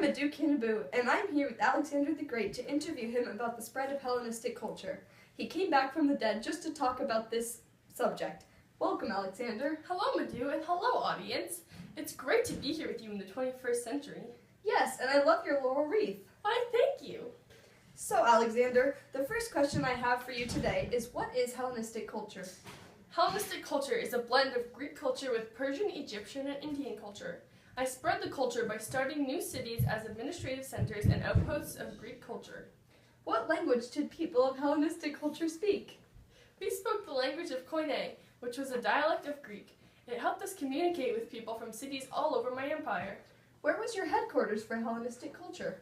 I'm Canabou, and I'm here with Alexander the Great to interview him about the spread of Hellenistic culture. He came back from the dead just to talk about this subject. Welcome, Alexander. Hello, Maddy, and hello, audience. It's great to be here with you in the 21st century. Yes, and I love your laurel wreath. Why, thank you. So, Alexander, the first question I have for you today is, what is Hellenistic culture? Hellenistic culture is a blend of Greek culture with Persian, Egyptian, and Indian culture. I spread the culture by starting new cities as administrative centers and outposts of Greek culture. What language did people of Hellenistic culture speak? We spoke the language of Koine, which was a dialect of Greek. It helped us communicate with people from cities all over my empire. Where was your headquarters for Hellenistic culture?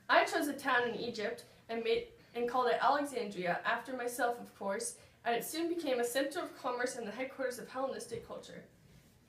I chose a town in Egypt and called it Alexandria, after myself, of course, and it soon became a center of commerce and the headquarters of Hellenistic culture.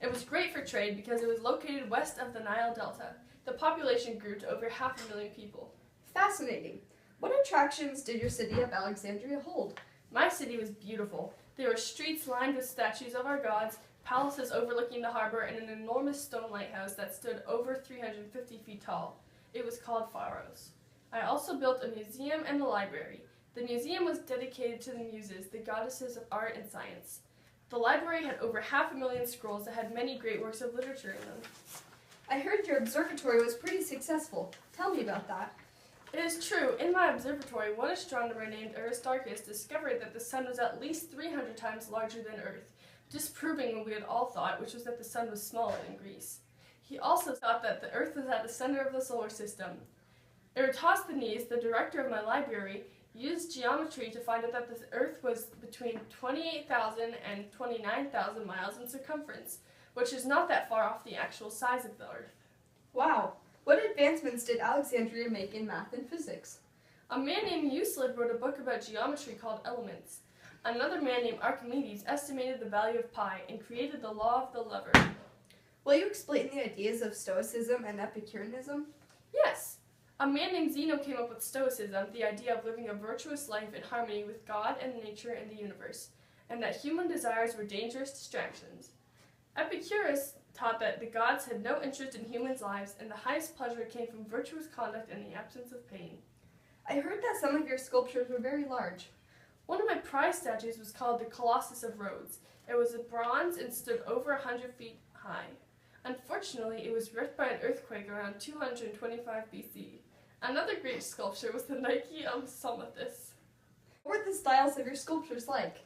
It was great for trade because it was located west of the Nile Delta. The population grew to over 500,000 people. Fascinating. What attractions did your city of Alexandria hold? My city was beautiful. There were streets lined with statues of our gods, palaces overlooking the harbor, and an enormous stone lighthouse that stood over 350 feet tall. It was called Pharos. I also built a museum and a library. The museum was dedicated to the Muses, the goddesses of art and science. The library had over 500,000 scrolls that had many great works of literature in them. I heard your observatory was pretty successful. Tell me about that. It is true. In my observatory, one astronomer named Aristarchus discovered that the sun was at least 300 times larger than Earth, disproving what we had all thought, which was that the sun was smaller than Greece. He also thought that the Earth was at the center of the solar system. Eratosthenes, the director of my library, used geometry to find out that the Earth was between 28,000 and 29,000 miles in circumference, which is not that far off the actual size of the Earth. Wow! What advancements did Alexandria make in math and physics? A man named Euclid wrote a book about geometry called Elements. Another man named Archimedes estimated the value of pi and created the law of the lever. Will you explain the ideas of Stoicism and Epicureanism? Yes. A man named Zeno came up with Stoicism, the idea of living a virtuous life in harmony with God and nature and the universe, and that human desires were dangerous distractions. Epicurus taught that the gods had no interest in humans' lives, and the highest pleasure came from virtuous conduct and the absence of pain. I heard that some of your sculptures were very large. One of my prize statues was called the Colossus of Rhodes. It was of bronze and stood over 100 feet high. Unfortunately, it was wrecked by an earthquake around 225 BC. Another great sculpture was the Nike of Somathus. What were the styles of your sculptures like?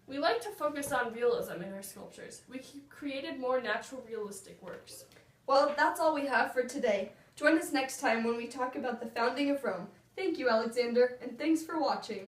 We like to focus on realism in our sculptures. We created more natural, realistic works. Well, that's all we have for today. Join us next time when we talk about the founding of Rome. Thank you, Alexander, and thanks for watching.